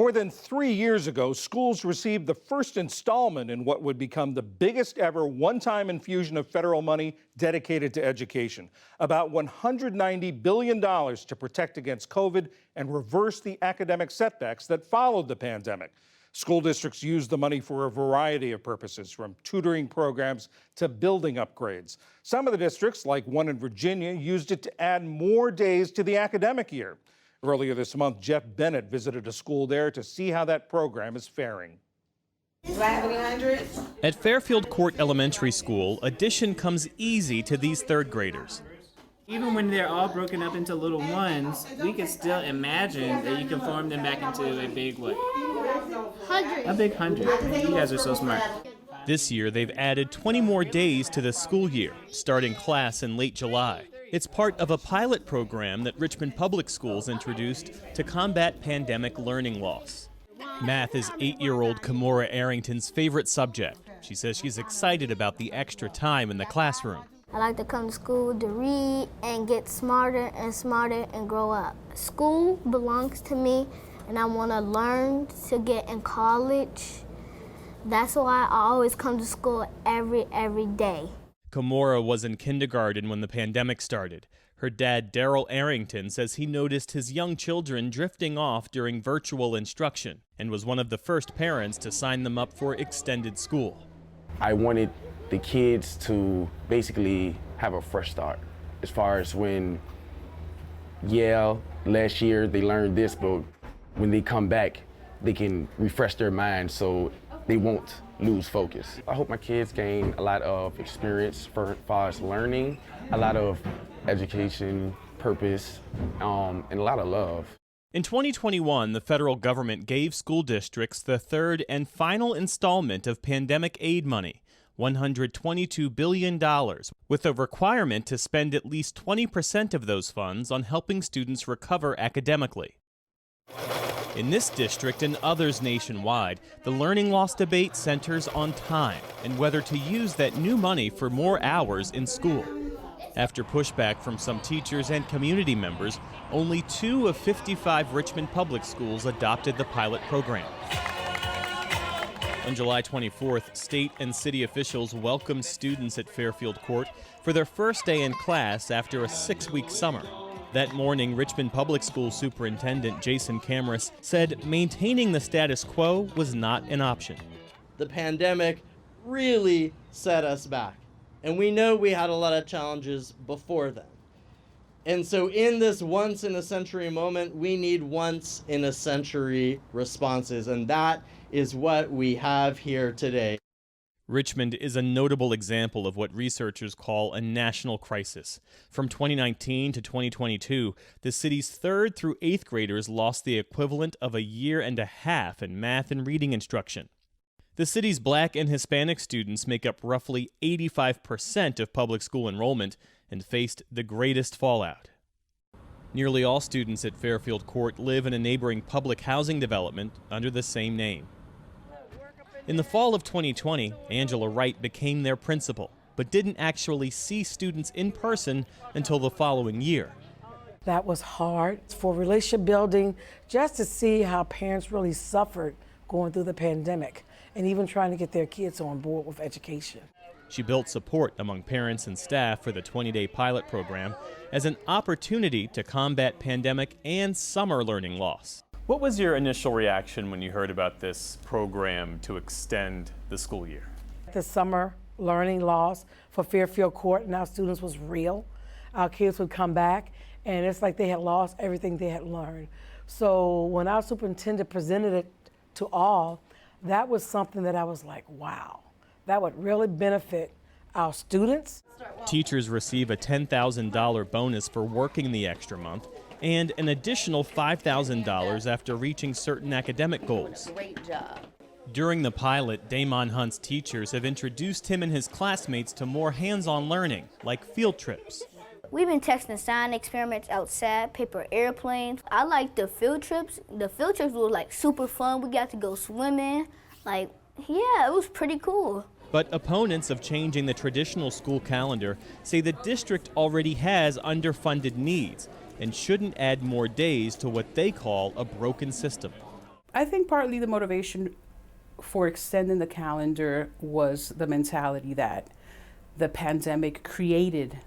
More than 3 years ago, schools received the first installment in what would become the biggest ever one-time infusion of federal money dedicated to education. About $190 billion to protect against COVID and reverse the academic setbacks that followed the pandemic. School districts used the money for a variety of purposes, from tutoring programs to building upgrades. Some of the districts, like one in Virginia, used it to add more days to the academic year. Earlier this month, Jeff Bennett visited a school there to see how that program is faring. Do I have any hundreds? At Fairfield Court Elementary School, addition comes easy to these third graders. Even when they're all broken up into little ones, we can still imagine that you can form them back into a big what? 100. A big 100. You guys are so smart. This year, they've added 20 more days to the school year, starting class in late July. It's part of a pilot program that Richmond Public Schools introduced to combat pandemic learning loss. Math is 8-year-old Kimora Arrington's favorite subject. She says she's excited about the extra time in the classroom. I like to come to school to read and get smarter and smarter and grow up. School belongs to me, and I want to learn to get in college. That's why I always come to school every day. Kimora was in kindergarten when the pandemic started. Her dad, Daryl Arrington, says he noticed his young children drifting off during virtual instruction and was one of the first parents to sign them up for extended school. I wanted the kids to basically have a fresh start as far as when, last year they learned this, but when they come back, they can refresh their mind so they won't lose focus. I hope my kids gain a lot of experience as far as learning, a lot of education, purpose, and a lot of love. In 2021, the federal government gave school districts the third and final installment of pandemic aid money, $122 billion, with a requirement to spend at least 20% of those funds on helping students recover academically. In this district and others nationwide, the learning loss debate centers on time and whether to use that new money for more hours in school. After pushback from some teachers and community members, only 2 of 55 Richmond public schools adopted the pilot program. On July 24th, state and city officials welcomed students at Fairfield Court for their first day in class after a 6-week summer. That morning, Richmond Public School Superintendent Jason Camrus said maintaining the status quo was not an option. The pandemic really set us back, and we know we had a lot of challenges before then. And so in this once-in-a-century moment, we need once-in-a-century responses, and that is what we have here today. Richmond is a notable example of what researchers call a national crisis. From 2019 to 2022, the city's 3rd through 8th graders lost the equivalent of a year and a half in math and reading instruction. The city's Black and Hispanic students make up roughly 85% of public school enrollment and faced the greatest fallout. Nearly all students at Fairfield Court live in a neighboring public housing development under the same name. In the fall of 2020, Angela Wright became their principal, but didn't actually see students in person until the following year. That was hard for relationship building, just to see how parents really suffered going through the pandemic and even trying to get their kids on board with education. She built support among parents and staff for the 20-day pilot program as an opportunity to combat pandemic and summer learning loss. What was your initial reaction when you heard about this program to extend the school year? The summer learning loss for Fairfield Court and our students was real. Our kids would come back and it's like they had lost everything they had learned. So when our superintendent presented it to all, that was something that I was like, wow, that would really benefit our students. Teachers receive a $10,000 bonus for working the extra month and an additional $5,000 after reaching certain academic goals. Great job. During the pilot, Damon Hunt's teachers have introduced him and his classmates to more hands-on learning, like field trips. We've been testing science experiments outside, paper airplanes. I like the field trips. The field trips were like super fun. We got to go swimming. Like, yeah, it was pretty cool. But opponents of changing the traditional school calendar say the district already has underfunded needs and shouldn't add more days to what they call a broken system. I think partly the motivation for extending the calendar was the mentality that the pandemic created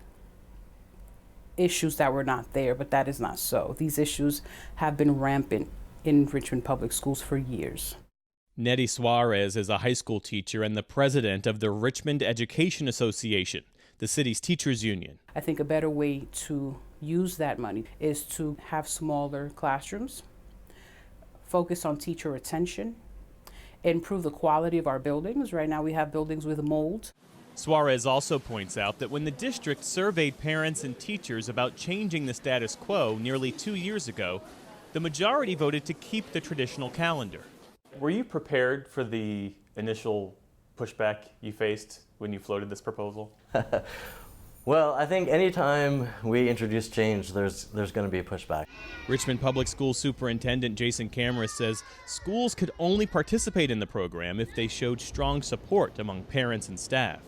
issues that were not there, but that is not so. These issues have been rampant in Richmond Public Schools for years. Nettie Suarez is a high school teacher and the president of the Richmond Education Association, the city's teachers union. I think a better way to use that money is to have smaller classrooms, focus on teacher retention, improve the quality of our buildings. Right now we have buildings with mold. Suarez also points out that when the district surveyed parents and teachers about changing the status quo nearly 2 years ago, the majority voted to keep the traditional calendar. Were you prepared for the initial pushback you faced when you floated this proposal? Well, I think anytime we introduce change, there's going to be a pushback. Richmond Public School Superintendent Jason Cameras says schools could only participate in the program if they showed strong support among parents and staff.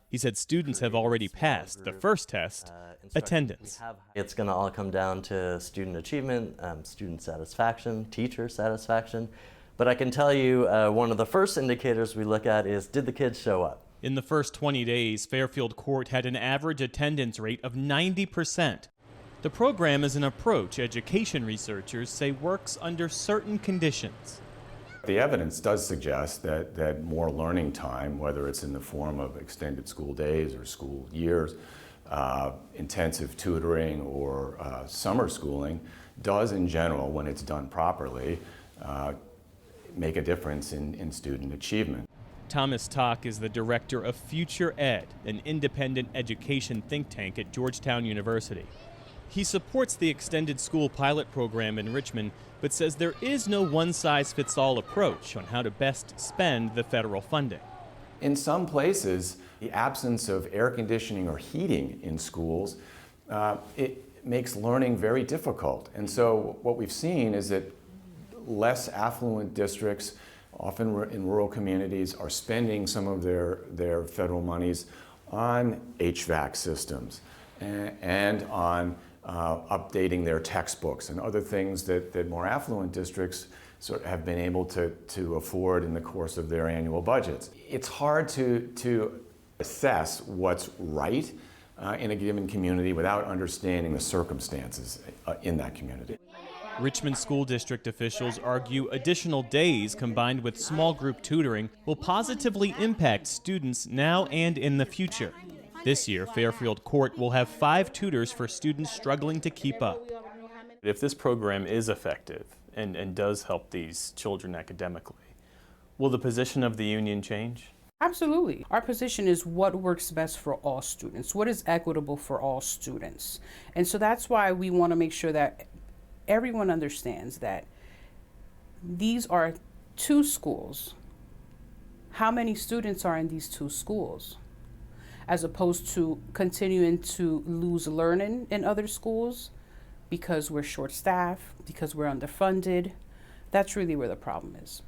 He said students have already passed the first test, attendance. It's going to all come down to student achievement, student satisfaction, teacher satisfaction. But I can tell you one of the first indicators we look at is, did the kids show up? In the first 20 days, Fairfield Court had an average attendance rate of 90%. The program is an approach education researchers say works under certain conditions. The evidence does suggest that more learning time, whether it's in the form of extended school days or school years, intensive tutoring or summer schooling, does in general, when it's done properly, make a difference in student achievement. Thomas Tock is the director of Future Ed, an independent education think tank at Georgetown University. He supports the extended school pilot program in Richmond, but says there is no one-size-fits-all approach on how to best spend the federal funding. In some places, the absence of air conditioning or heating in schools, it makes learning very difficult. And so what we've seen is that less affluent districts, often in rural communities, are spending some of their federal monies on HVAC systems and on updating their textbooks and other things that more affluent districts sort of have been able to afford in the course of their annual budgets. It's hard to assess what's right in a given community without understanding the circumstances in that community. Richmond school district officials argue additional days combined with small group tutoring will positively impact students now and in the future. This year, Fairfield Court will have 5 tutors for students struggling to keep up. If this program is effective and does help these children academically, will the position of the union change? Absolutely. Our position is what works best for all students, what is equitable for all students. And so that's why we want to make sure that everyone understands that these are 2 schools. How many students are in these 2 schools? As opposed to continuing to lose learning in other schools because we're short-staffed, because we're underfunded. That's really where the problem is.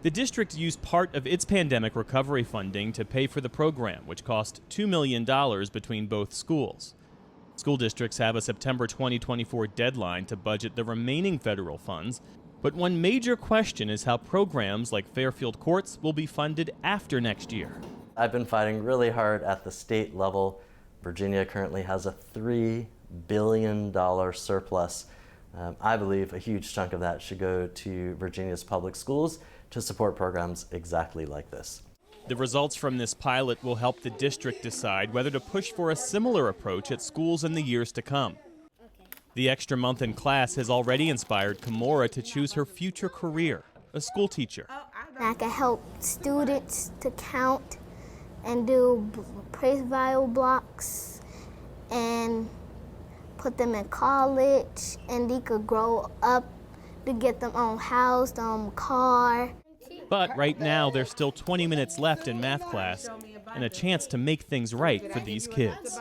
The district used part of its pandemic recovery funding to pay for the program, which cost $2 million between both schools. School districts have a September 2024 deadline to budget the remaining federal funds, but one major question is how programs like Fairfield Courts will be funded after next year. I've been fighting really hard at the state level. Virginia currently has a $3 billion surplus. I believe a huge chunk of that should go to Virginia's public schools to support programs exactly like this. The results from this pilot will help the district decide whether to push for a similar approach at schools in the years to come. The extra month in class has already inspired Kimora to choose her future career, a school teacher. I can help students to count and do praise bio blocks and put them in college, and they could grow up to get their own house, their own car. But right now, there's still 20 minutes left in math class and a chance to make things right for these kids.